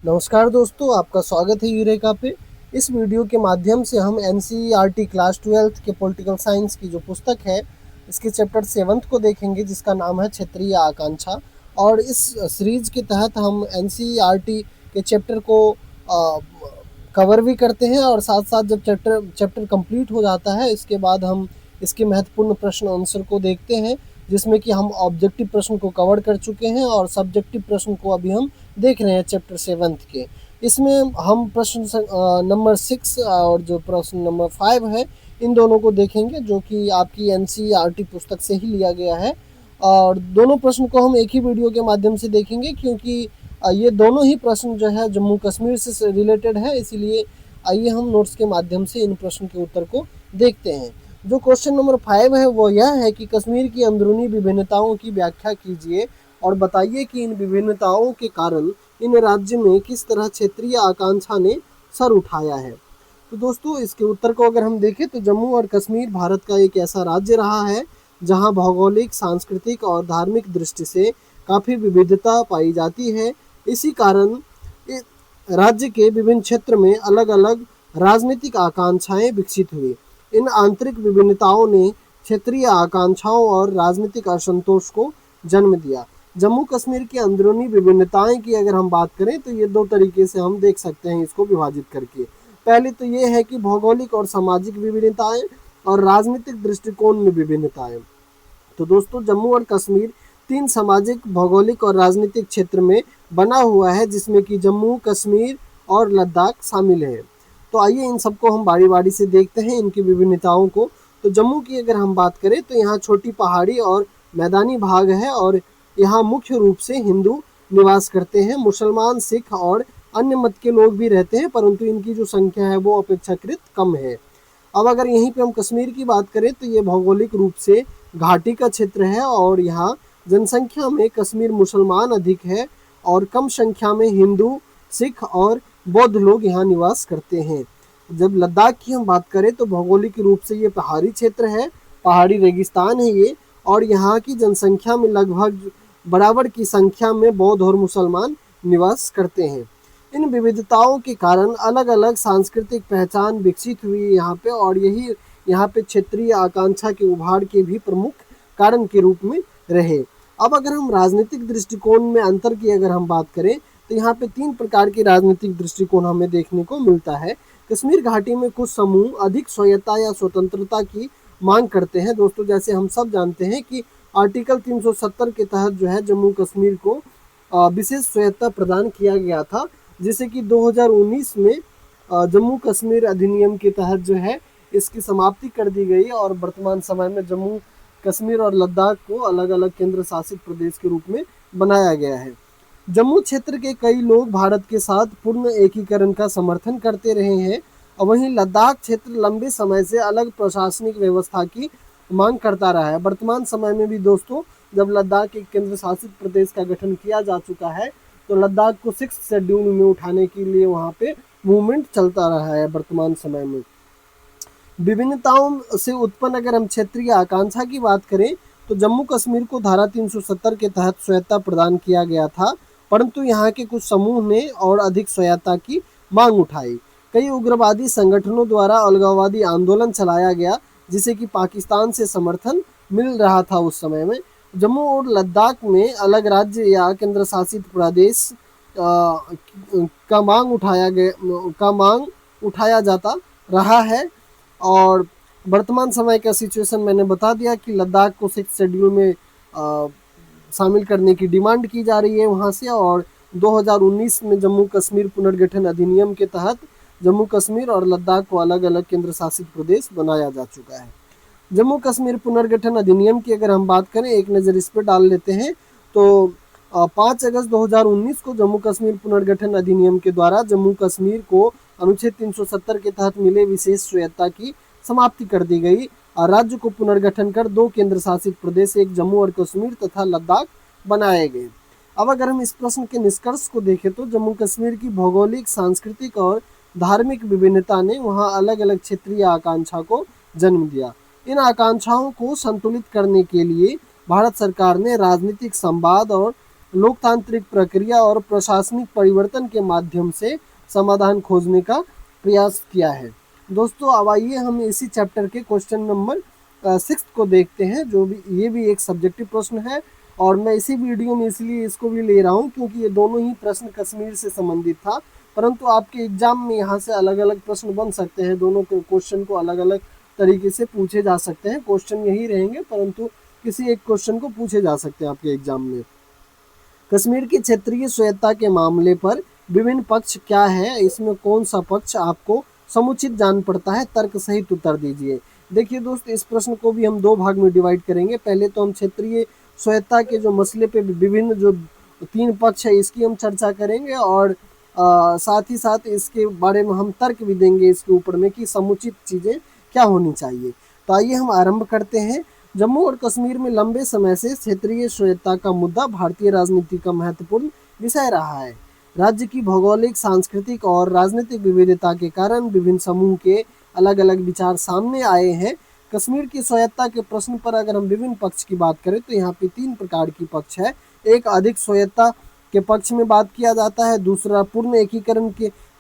नमस्कार दोस्तों, आपका स्वागत है यूरेका पे। इस वीडियो के माध्यम से हम एनसीईआरटी क्लास 12th के पॉलिटिकल साइंस की जो पुस्तक है, इसके चैप्टर 7th को देखेंगे, जिसका नाम है क्षेत्रीय आकांक्षा। और इस सीरीज के तहत हम एनसीईआरटी के चैप्टर को कवर भी करते हैं, और साथ साथ जब चैप्टर कंप्लीट हो जाता है, इसके बाद हम इसके महत्वपूर्ण प्रश्न आंसर को देखते हैं, जिसमें कि हम ऑब्जेक्टिव प्रश्न को कवर कर चुके हैं और सब्जेक्टिव प्रश्न को अभी हम देख रहे हैं चैप्टर 7th के। इसमें हम प्रश्न नंबर 6 और जो प्रश्न नंबर 5 है, इन दोनों को देखेंगे, जो कि आपकी एनसीईआरटी पुस्तक से ही लिया गया है। और दोनों प्रश्न को हम एक ही वीडियो के माध्यम से देखेंगे, क्योंकि ये दोनों ही प्रश्न जो है जम्मू कश्मीर से रिलेटेड है। इसीलिए आइए हम नोट्स के माध्यम से इन प्रश्न के उत्तर को देखते हैं। जो क्वेश्चन नंबर 5 है वो यह है कि कश्मीर की अंदरूनी विभिन्नताओं की व्याख्या कीजिए और बताइए कि इन विभिन्नताओं के कारण इन राज्य में किस तरह क्षेत्रीय आकांक्षा ने सर उठाया है। तो दोस्तों, इसके उत्तर को अगर हम देखें तो जम्मू और कश्मीर भारत का एक ऐसा राज्य रहा है जहां भौगोलिक, सांस्कृतिक और धार्मिक दृष्टि से काफ़ी विविधता पाई जाती है। इसी कारण राज्य के विभिन्न क्षेत्र में अलग अलग राजनीतिक आकांक्षाएं विकसित हुई। इन आंतरिक विभिन्नताओं ने क्षेत्रीय आकांक्षाओं और राजनीतिक असंतोष को जन्म दिया। जम्मू कश्मीर की अंदरूनी विभिन्नताएं की अगर हम बात करें तो ये दो तरीके से हम देख सकते हैं इसको विभाजित करके। पहले तो ये है कि भौगोलिक और सामाजिक विभिन्नताएं और राजनीतिक दृष्टिकोण में विभिन्नताएं। तो दोस्तों, जम्मू और कश्मीर 3 सामाजिक, भौगोलिक और राजनीतिक क्षेत्र में बना हुआ है, जिसमें कि जम्मू, कश्मीर और लद्दाख शामिल है। तो आइए इन सबको हम बारी बारी से देखते हैं, इनकी विभिन्नताओं को। तो जम्मू की अगर हम बात करें तो यहाँ छोटी पहाड़ी और मैदानी भाग है, और यहाँ मुख्य रूप से हिंदू निवास करते हैं। मुसलमान, सिख और अन्य मत के लोग भी रहते हैं, परंतु इनकी जो संख्या है वो अपेक्षाकृत कम है। अब अगर यहीं पे हम कश्मीर की बात करें तो ये भौगोलिक रूप से घाटी का क्षेत्र है, और यहाँ जनसंख्या में कश्मीर मुसलमान अधिक है और कम संख्या में हिंदू, सिख और बौद्ध लोग यहाँ निवास करते हैं। जब लद्दाख की हम बात करें तो भौगोलिक रूप से ये पहाड़ी क्षेत्र है, पहाड़ी रेगिस्तान है ये, और यहाँ की जनसंख्या में लगभग बराबर की संख्या में बौद्ध और मुसलमान निवास करते हैं। इन विविधताओं के कारण अलग अलग सांस्कृतिक पहचान विकसित हुई यहाँ पे, और यही यहाँ पे क्षेत्रीय आकांक्षा के उभार के भी प्रमुख कारण के रूप में रहे। अब अगर हम राजनीतिक दृष्टिकोण में अंतर की अगर हम बात करें तो यहाँ पे 3 प्रकार के राजनीतिक दृष्टिकोण हमें देखने को मिलता है। कश्मीर घाटी में कुछ समूह अधिक स्वायत्ता या स्वतंत्रता की मांग करते हैं। दोस्तों, जैसे हम सब जानते हैं कि आर्टिकल 370 के तहत जो है जम्मू कश्मीर को विशेष स्वायत्ता प्रदान किया गया था, जिसे कि 2019 में जम्मू कश्मीर अधिनियम के तहत जो है इसकी समाप्ति कर दी गई, और वर्तमान समय में जम्मू कश्मीर और लद्दाख को अलग अलग केंद्र शासित प्रदेश के रूप में बनाया गया है। जम्मू क्षेत्र के कई लोग भारत के साथ पूर्ण एकीकरण का समर्थन करते रहे हैं, और वहीं लद्दाख क्षेत्र लंबे समय से अलग प्रशासनिक व्यवस्था की मांग करता रहा है। वर्तमान समय में भी दोस्तों, जब लद्दाख एक केंद्र शासित प्रदेश का गठन किया जा चुका है, तो लद्दाख को 6th शेड्यूल में उठाने के लिए वहाँ पे मूवमेंट चलता रहा है वर्तमान समय में। विभिन्नताओं से उत्पन्न अगर हम क्षेत्रीय आकांक्षा की बात करें तो जम्मू कश्मीर को धारा 370 के तहत स्वायत्ता प्रदान किया गया था, परंतु यहाँ के कुछ समूह ने और अधिक स्वायत्ता की मांग उठाई। कई उग्रवादी संगठनों द्वारा अलगाववादी आंदोलन चलाया गया, जिसे कि पाकिस्तान से समर्थन मिल रहा था उस समय में। जम्मू और लद्दाख में अलग राज्य या केंद्र शासित प्रदेश का मांग उठाया जाता रहा है, और वर्तमान समय का सिचुएशन मैंने बता दिया कि लद्दाख को 6th शेड्यूल में शामिल करने की डिमांड की जा रही है वहाँ से। और 2019 में जम्मू कश्मीर पुनर्गठन अधिनियम के तहत जम्मू कश्मीर और लद्दाख को अलग अलग केंद्र शासित प्रदेश बनाया जा चुका है। जम्मू कश्मीर पुनर्गठन अधिनियम की अगर हम बात करें, एक नज़र इस पर डाल लेते हैं, तो 5 अगस्त 2019 को जम्मू कश्मीर पुनर्गठन अधिनियम के द्वारा जम्मू कश्मीर को अनुच्छेद 370 के तहत मिले विशेष स्वायत्ता की समाप्ति कर दी गई, और राज्य को पुनर्गठन कर 2 केंद्र शासित प्रदेश, एक जम्मू और कश्मीर तथा लद्दाख बनाए गए। अब अगर हम इस प्रश्न के निष्कर्ष को देखें तो जम्मू कश्मीर की भौगोलिक, सांस्कृतिक और धार्मिक विभिन्नता ने वहाँ अलग अलग क्षेत्रीय आकांक्षा को जन्म दिया। इन आकांक्षाओं को संतुलित करने के लिए भारत सरकार ने राजनीतिक संवाद और लोकतांत्रिक प्रक्रिया और प्रशासनिक परिवर्तन के माध्यम से समाधान खोजने का प्रयास किया है। दोस्तों अब आइए हम इसी चैप्टर के क्वेश्चन नंबर 6 को देखते हैं, जो भी ये भी एक सब्जेक्टिव प्रश्न है और मैं इसी वीडियो में इसलिए इसको भी ले रहा हूँ क्योंकि ये दोनों ही प्रश्न कश्मीर से संबंधित था, परंतु आपके एग्जाम में यहाँ से अलग अलग प्रश्न बन सकते हैं, दोनों के क्वेश्चन को अलग अलग तरीके से पूछे जा सकते हैं। क्वेश्चन यही रहेंगे परंतु किसी एक क्वेश्चन को पूछे जा सकते हैं आपके एग्जाम में। कश्मीर की क्षेत्रीय स्वायत्तता के मामले पर विभिन्न पक्ष क्या है, इसमें कौन सा पक्ष आपको समुचित जान पड़ता है, तर्क सहित उत्तर दीजिए। देखिए दोस्त, इस प्रश्न को भी हम दो भाग में डिवाइड करेंगे। पहले तो हम क्षेत्रीय स्वायत्तता के जो मसले पे विभिन्न जो तीन पक्ष है इसकी हम चर्चा करेंगे और साथ ही साथ इसके बारे में हम तर्क भी देंगे इसके ऊपर में कि समुचित चीज़ें क्या होनी चाहिए। तो आइए हम आरंभ करते हैं। जम्मू और कश्मीर में लंबे समय से क्षेत्रीय स्वायत्तता का मुद्दा भारतीय राजनीति का महत्वपूर्ण विषय रहा है। राज्य की भौगोलिक, सांस्कृतिक और राजनीतिक विविधता के कारण विभिन्न समूह के अलग अलग विचार सामने आए हैं। कश्मीर की स्वायत्तता के प्रश्न पर अगर हम विभिन्न पक्ष की बात करें तो यहाँ पे तीन प्रकार की पक्ष है। एक अधिक स्वायत्तता के पक्ष में बात किया जाता है, दूसरा पूर्ण एकीकरण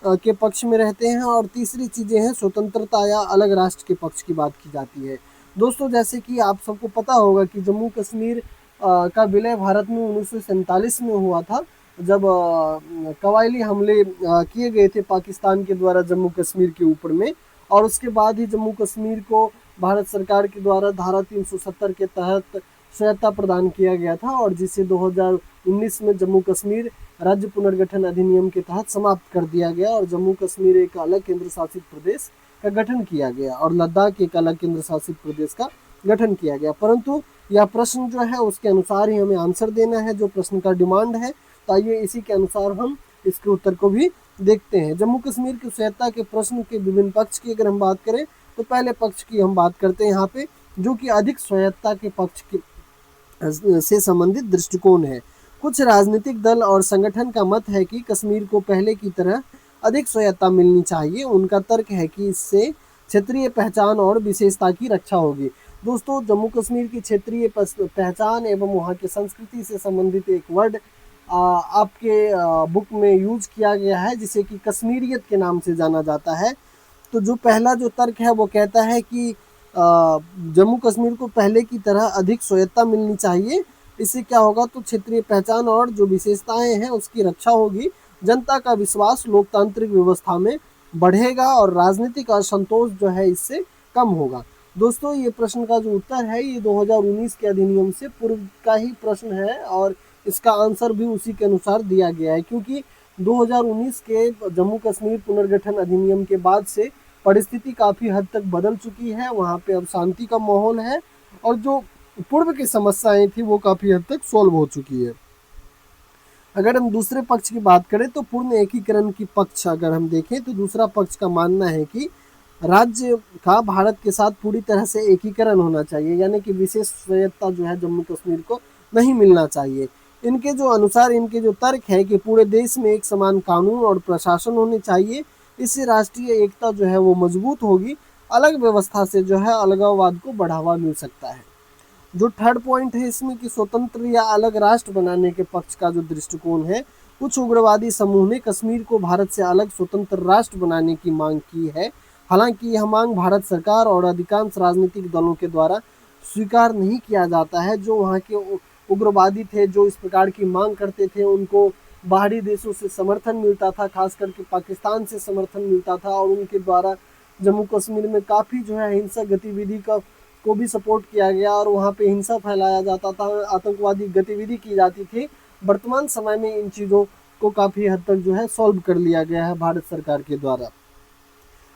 के पक्ष में रहते हैं और तीसरी चीज़ें हैं स्वतंत्रता या अलग राष्ट्र के पक्ष की बात की जाती है। दोस्तों जैसे कि आप सबको पता होगा कि जम्मू कश्मीर का विलय भारत में 1947 में हुआ था, जब कबायली हमले किए गए थे पाकिस्तान के द्वारा जम्मू कश्मीर के ऊपर में, और उसके बाद ही जम्मू कश्मीर को भारत सरकार के द्वारा धारा 370 के तहत स्वायत्तता प्रदान किया गया था और जिसे 2019 में जम्मू कश्मीर राज्य पुनर्गठन अधिनियम के तहत समाप्त कर दिया गया और जम्मू कश्मीर एक अलग केंद्र शासित प्रदेश का गठन किया गया और लद्दाख एक अलग केंद्र शासित प्रदेश का गठन किया गया। परंतु यह प्रश्न जो है उसके अनुसार ही हमें आंसर देना है, जो प्रश्न का डिमांड है। तो आइए इसी के अनुसार हम इसके उत्तर को भी देखते हैं। जम्मू कश्मीर की स्वायत्तता के प्रश्न के विभिन्न पक्ष की अगर हम बात करें तो पहले पक्ष की हम बात करते हैं यहाँ पे, जो कि अधिक स्वायत्तता के पक्ष से संबंधित दृष्टिकोण है। कुछ राजनीतिक दल और संगठन का मत है कि कश्मीर को पहले की तरह अधिक स्वायत्तता मिलनी चाहिए। उनका तर्क है कि इससे क्षेत्रीय पहचान और विशेषता की रक्षा होगी। दोस्तों जम्मू कश्मीर की क्षेत्रीय पहचान एवं वहाँ की संस्कृति से संबंधित एक वर्ड आपके बुक में यूज किया गया है जिसे कि कश्मीरियत के नाम से जाना जाता है। तो जो पहला जो तर्क है वो कहता है कि जम्मू कश्मीर को पहले की तरह अधिक स्वायत्तता मिलनी चाहिए। इससे क्या होगा तो क्षेत्रीय पहचान और जो विशेषताएं हैं उसकी रक्षा होगी, जनता का विश्वास लोकतांत्रिक व्यवस्था में बढ़ेगा और राजनीतिक असंतोष जो है इससे कम होगा। दोस्तों ये प्रश्न का जो उत्तर है ये 2019 के अधिनियम से पूर्व का ही प्रश्न है और इसका आंसर भी उसी के अनुसार दिया गया है, क्योंकि 2019 के जम्मू कश्मीर पुनर्गठन अधिनियम के बाद से परिस्थिति काफ़ी हद तक बदल चुकी है। वहाँ पे अब शांति का माहौल है और जो पूर्व की समस्याएं थी वो काफ़ी हद तक सॉल्व हो चुकी है। अगर हम दूसरे पक्ष की बात करें तो पूर्ण एकीकरण की पक्ष अगर हम देखें तो दूसरा पक्ष का मानना है कि राज्य का भारत के साथ पूरी तरह से एकीकरण होना चाहिए, यानी कि विशेष स्वायत्तता जो है जम्मू कश्मीर को नहीं मिलना चाहिए। इनके जो अनुसार इनके जो तर्क है कि पूरे देश में एक समान कानून और प्रशासन होने चाहिए, इससे राष्ट्रीय एकता जो है वो मजबूत होगी। अलग व्यवस्था से जो है अलगाववाद को बढ़ावा मिल सकता है। जो थर्ड पॉइंट है इसमें कि स्वतंत्र या अलग राष्ट्र बनाने के पक्ष का जो दृष्टिकोण है, कुछ उग्रवादी समूह ने कश्मीर को भारत से अलग स्वतंत्र राष्ट्र बनाने की मांग की है। हालांकि यह मांग भारत सरकार और अधिकांश राजनीतिक दलों के द्वारा स्वीकार नहीं किया जाता है। जो वहाँ के उग्रवादी थे जो इस प्रकार की मांग करते थे उनको बाहरी देशों से समर्थन मिलता था, खास करके पाकिस्तान से समर्थन मिलता था और उनके द्वारा जम्मू कश्मीर में काफ़ी जो है हिंसक गतिविधि को भी सपोर्ट किया गया और वहाँ पे हिंसा फैलाया जाता था, आतंकवादी गतिविधि की जाती थी। वर्तमान समय में इन चीज़ों को काफ़ी हद तक जो है सॉल्व कर लिया गया है भारत सरकार के द्वारा।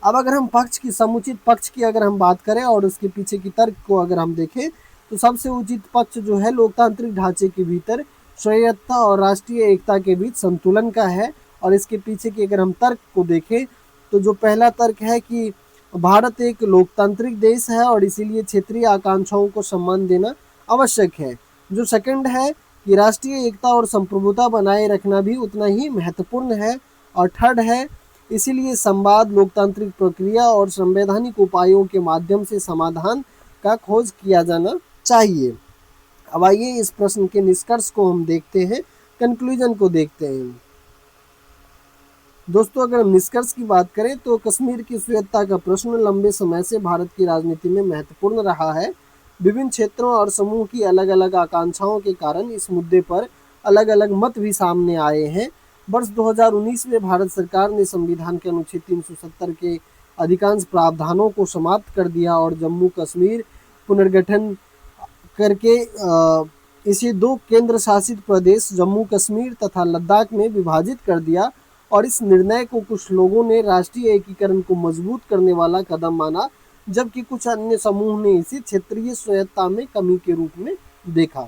अब अगर हम पक्ष की समुचित पक्ष की अगर हम बात करें और उसके पीछे की तर्क को अगर हम देखें तो सबसे उचित पक्ष जो है लोकतांत्रिक ढांचे के भीतर स्वायत्तता और राष्ट्रीय एकता के बीच संतुलन का है। और इसके पीछे की अगर हम तर्क को देखें तो जो पहला तर्क है कि भारत एक लोकतांत्रिक देश है और इसीलिए क्षेत्रीय आकांक्षाओं को सम्मान देना आवश्यक है। जो सेकंड है कि राष्ट्रीय एकता और संप्रभुता बनाए रखना भी उतना ही महत्वपूर्ण है। और थर्ड है इसीलिए संवाद, लोकतांत्रिक प्रक्रिया और संवैधानिक उपायों के माध्यम से समाधान का खोज किया जाना चाहिए। अब आइए इस प्रश्न के निष्कर्ष को हम देखते हैं। कंक्लूजन को देखते हैं। दोस्तों, अगर हम निष्कर्ष की बात करें तो कश्मीर की स्वायत्तता का प्रश्न लंबे समय से भारत की राजनीति में महत्वपूर्ण रहा है। विभिन्न क्षेत्रों और समूह की अलग अलग आकांक्षाओं के कारण इस मुद्दे पर अलग अलग मत भी सामने आए हैं। वर्ष 2019 में भारत सरकार ने संविधान के अनुच्छेद 370 के अधिकांश प्रावधानों को समाप्त कर दिया और जम्मू कश्मीर पुनर्गठन करके इसे 2 केंद्र शासित प्रदेश जम्मू कश्मीर तथा लद्दाख में विभाजित कर दिया। और इस निर्णय को कुछ लोगों ने राष्ट्रीय एकीकरण को मजबूत करने वाला कदम माना, जबकि कुछ अन्य समूह ने इसे क्षेत्रीय स्वायत्तता में कमी के रूप में देखा।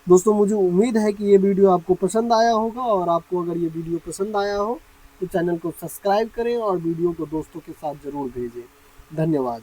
दोस्तों, मुझे उम्मीद है कि ये वीडियो आपको पसंद आया होगा, और आपको अगर ये वीडियो पसंद आया हो तो चैनल को सब्सक्राइब करें और वीडियो को दोस्तों के साथ ज़रूर भेजें। धन्यवाद।